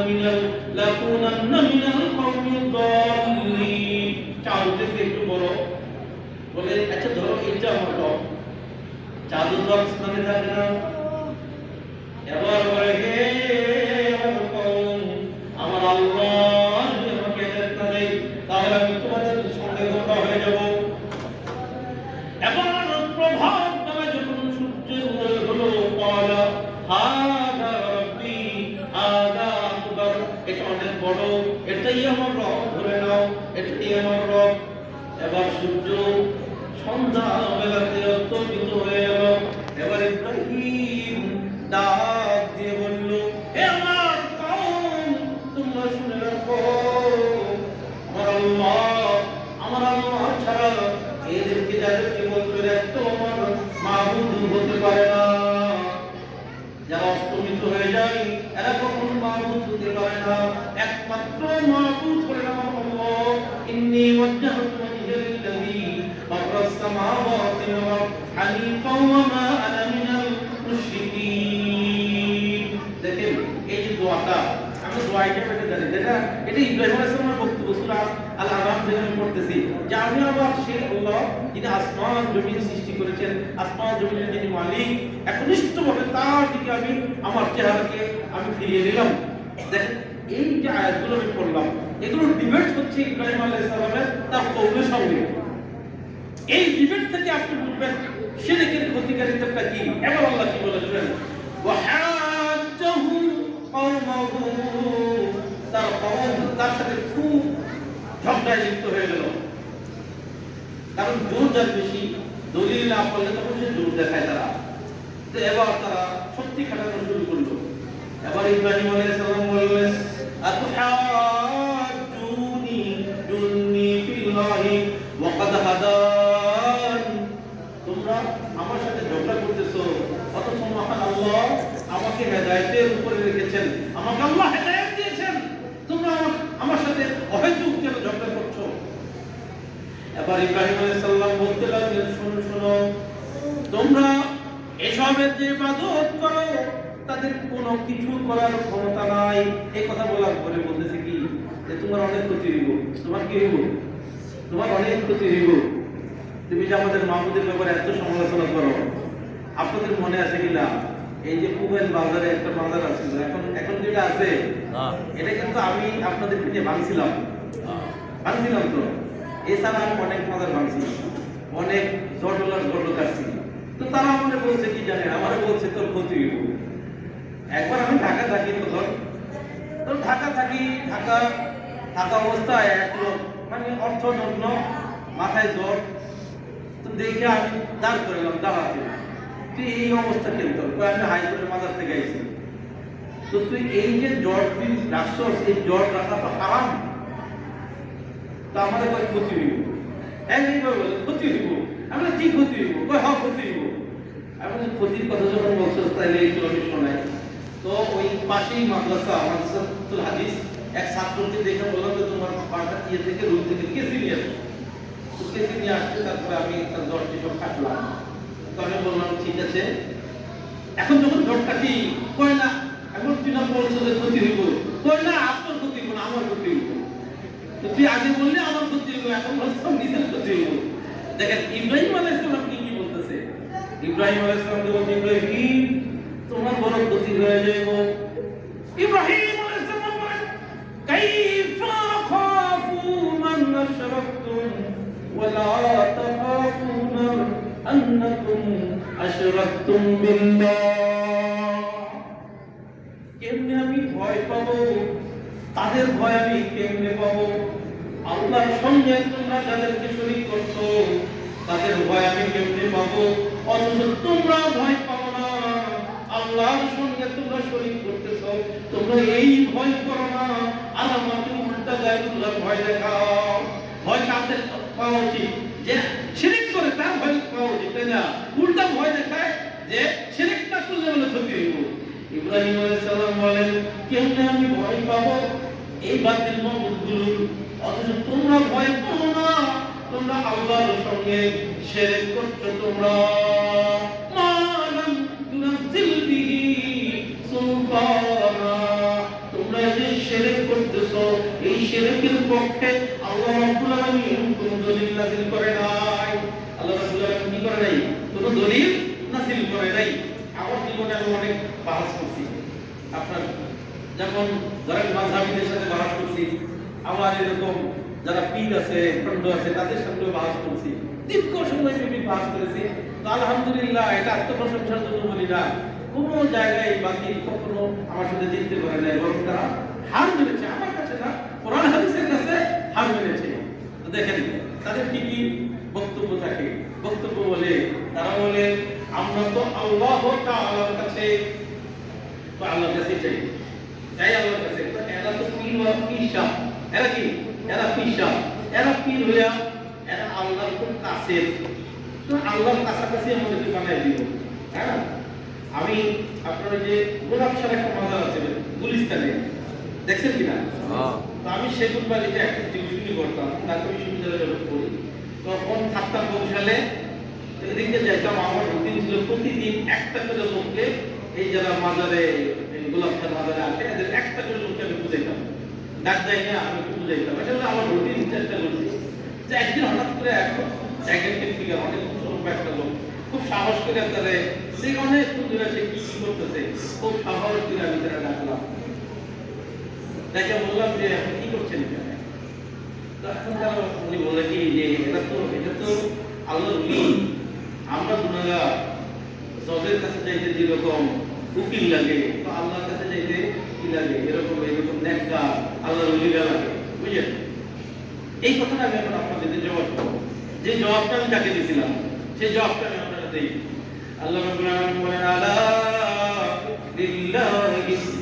মিনাল কওমিদ দাল্লিন। চাঁদকে একটু বড় বলে, আচ্ছা ধরো এটা আমার রব, চাঁদও তো আসমানে থাকে না। এবার বলে, হে আমার আল্লাহ আমাকে হেদায়েত দেয়, তাহলে আমি তোমাদের সঙ্গে গোটা হয়ে যাব। এবার প্রভাত বেলা যখন সূর্য উদয় হলো, ক্বালা হাদা রাব্বি হাদা আকবার, এটা অনেক বড়, এটাই আমার রব, ধরে নাও এটাই আমার রব। এবার সূর্য সন্ধ্যা বেলাতে অস্তমিত হয়ে গেল। এবার ইব্রাহিম ডাক দিয়ে বলল, হে আমার কওম, তোমরা শুনে রাখো, আমার আল্লাহ ছাড়া এদেরকে যাদেরকে বলছো এত আমার মাবুদ হতে পারে না। যারা অস্তমিত হয়ে যায় এরা কখনো মাবুদ হতে পারে না। একমাত্র মাবুদ হলেন আমার আল্লাহ। ইন্নী ওয়াজ্জাহতু ওয়াজহিয়া লিল্লাযী ফাতারাস সামাওয়াতি ওয়াল আরদ হানিফাও ওয়া মা আনা মিনাল মুশরিকিন। দেখেন এই যে দোয়াটা, আমরা দোয়াটা পেতে জানি, এটা ইব্রাহিম আলাইহিস সালামের বক্তব্য, সূরা আল-আরাফ যেখানে পড়তেছি যে আমি আবার সেই আল্লাহ যিনি আসমান জমিন সৃষ্টি করেছেন, আসমান জমিনের যিনি মালিক, একনিষ্ঠভাবে তার দিকে আমি আমার চেহারাকে আমি ফিরিয়ে নিলাম। দেখেন এই যে আয়াতগুলো আমি পড়লাম, এগুলো ডিবেট হচ্ছে ইব্রাহিম আলাইহিস সালামের তার কওমের সঙ্গে। এই ডিবেট থেকে আপনি বুঝবেন শিরকের ক্ষতিকারিতাটা কি। এবার আল্লাহ কি বলেছেন, ওয়া হাজ্জাহু কওমুহু, তার কওম তার সাথে খুব ঝগড়ায় লিপ্ত হয়ে গেল। কারণ জোর যার বেশি, দলিল না পারলে তখন সে জোর দেখায় তারা। তো এবার তারা সত্যি খাটানো শুরু করলো। এবার ইব্রাহিম আলাইহিস সালাম বললেন, আতুহাজ্জুনি ফিল্লাহি ওয়া ক্বাদ হাদান, তোমরা আমার সাথে ঝগড়া করতেছো অথচ মহান আল্লাহ আমাকে হেদায়েতের উপরে রেখেছেন, আমাকে আল্লাহ হেদায়েত দিয়েছেন, তোমরা আমার সাথে অহেতুক কেন ঝগড়া করছো। এবার ইব্রাহিম আলাইহিস সালাম বলতে লাগলেন, শোনো শোনো, তোমরা এসবের যে ইবাদত করো তাদের কোনো কিছু করার ক্ষমতা নাই। এই কথা বলার পরে বলতেছে কি যে তোমার অনেক ক্ষতি হইব। তোমার কি হইব? তোমার অনেক ক্ষতি হইব। তুমি যে আমাদের মাহমুদের ব্যাপারে এত সমালোচনা করো, আপনাদের মনে আছে কিনা এই যে কুবেল বাজারে একটা বাজার আছে, এখন যেটা আছে এটা কিন্তু আমি আপনাদেরকে নিয়ে ভাঙছিলাম তো। এছাড়া আমি অনেক বাজার ভাঙছি, অনেক জট কাটছি। তো তারা আমাকে বলছে কি জানেন, আমারে বলছে তোর ক্ষতি হইব। একবার আমি ঢাকা থাকি, তো ঢাকা অবস্থায় এক লোক মানে অর্থনগ্ন, মাথায় জ্বর, তো দেখে আমি দাঁড় করলাম, দাঁড়াতে তুই এই অবস্থা খেলতে হবে, আমি হাই করে মাজার থেকে আইছি, তো তুই এই যে জ্বর তুই রাখছস, এই জ্বর রাখা তো হারাম, তো আমাদের কয় ক্ষতি হইব। একইভাবে বলে ক্ষতি হইব, আমরা কি ক্ষতি হইব, কয় হ্যাঁ ক্ষতি হইব। আমি ক্ষতির কথা যখন বলছস তাহলে এই আমি শোনাই। তো ওই পাশেই মাদ্রাসাতুল হাদিস, এক ছাত্রকে দেখে বললাম যে তোমার বাড়িটা ইয়ে থেকে রুম থেকে কেসি নিয়ে আসো। তো কেসি নিয়ে আসতে তারপরে আমি তার জ্বরটি সব কাটলাম। তো আমি বললাম ঠিক আছে, এখন যখন জ্বর কাটি কয় না, এখন তুই না বলছো যে ক্ষতি হইব, কয় না আপনার ক্ষতি হইব না আমার ক্ষতি হইব। তো তুই আগে বললে আমার ক্ষতি হইব, এখন বলছো নিজের ক্ষতি হইব। দেখেন ইব্রাহিম আলাইহিস সালাম কি বলতেছে, ইব্রাহিম আলাইহিস সালাম বলতে, ইব্রাহিম তোমার বড় ক্ষতি হয়ে যাইব। ইব্রাহিম আলাইহিস সালাম বলেন, কাইফা খাফু মান আশরাকতুম ওয়া লা তাখাফুনা আন্নাকুম আশরাকতুম বিল্লাহ। কেমনে আমি ভয় পাবো, তাদের ভয় আমি কেমনে পাবো, আল্লাহর সঙ্গে তোমরা যাদেরকে শরীক করছো তাদের ভয় আমি কেমনে পাবো, অথচ তোমরা ভয় পাও না, আল্লাহর সঙ্গে তোমরা শরীক করতেছো, তোমরা এই ভয় করো না, আর আমাকে উল্টা গায়রুল্লাহর ভয় দেখাও। ভয় কাদের পাওয়া উচিত? যে শিরক করে তার ভয় পাওয়া উচিত, তাই না? উল্টা ভয় দেখায় যে শিরক না করলে বলে ক্ষতি হইব। ইব্রাহিম আলাইহিস সালাম বলেন, কেমনে আমি ভয় পাবো এই বাতিল মাবুদগুলোর, অথচ তোমরা ভয় পাও না, তোমরা আল্লাহর সঙ্গে শিরক করছো। তোমরা মালাম তুনাজিল বিহি সুলতানা, তোমরা যে পক্ষে আল্লাহ রাব্বুল আলামিন কোনো দলিল নাযিল করে নাই। আল্লাহ রাব্বুল আলামিন কি করে নাই? কোনো দলিল নাযিল করে নাই। আমার জীবনে আমি অনেক বাহাস করছি, আপনার যেমন ধরেন মাযহাবীদের সাথে বাহাস করছি, আমার এরকম যারা পীর আছে, খন্ড আছে, তাদের সঙ্গে বাহাস করছি, দীর্ঘ সময় আমি বাহাস করেছি। তো আলহামদুলিল্লাহ, এটা আত্মপ্রশংসার জন্য বলি না, কোনো জায়গায় বাতিল কখনো আমার সাথে জিততে পারে না, এবং তারা হার মেনেছে। আমার কাছে না, কোরআন হাদিসের কাছে হার মেনেছে। তো দেখেন তাদের কি কি বক্তব্য থাকে। বক্তব্য বলে তারা বলে, আমরা তো আল্লাহ তাআলার কাছে, তো আল্লাহর কাছে চাই, চাই আল্লাহর কাছে। তো এরা তো পীর বা পীরশা, এরা কি? এরা পীরশা, এরা পীর হইয়া এরা আল্লাহর খুব কাছে। তো আল্লাহর কাছাকাছি আমাদেরকে বানাই দিব। হ্যাঁ, আমি আপনার যে গোলাপশাহ একটা মাজার আছে গুলিস্তানে, দেখছেন কিনা? তো আমি সেগুন বাড়িতে একটা টিউশনি করতাম, ঢাকা বিশ্ববিদ্যালয়ে পড়ি। তখন থাকতাম বরিশালে, এদিকে যাইতাম। আমার রুটিন ছিল প্রতিদিন একটা করে লোককে, এই যারা মাজারে গোলাপশাহ মাজারে আসে, এদের একটা করে লোককে আমি বুঝাইতাম। ডাক দেয় না, আমি একটু বুঝাইতাম। এটা হলো আমার রুটিন। চেষ্টা করছি যে একদিন হঠাৎ করে এখন জায়গাকে ফিগার অনেক ছোট একটা লোক খুব সাহস করে তাদের সে অনেক দূরে সে কি করতেছে, খুব সাহস করে আমি তারা ডাকলাম। দেখে বললাম যে আপনি কি করছেন এখানে? তখন তারা উনি বলে কি যে এটা তো আল্লাহর ওলি, আমরা গুনাহগার, জজের কাছে যাইতে যেরকম উকিল লাগে, তো আল্লাহর কাছে যাইতে কি লাগে? এরকম নেককার আল্লাহর ওলিরা লাগে। বুঝলেন? এই কথাটা আমি এখন আপনাদের জবাব দেবো। যে জবাবটা আমি তাকে দিয়েছিলাম, সেই জবাবটা আমি আপনারা দিই। আল্লাহ রাব্বুল আলামিন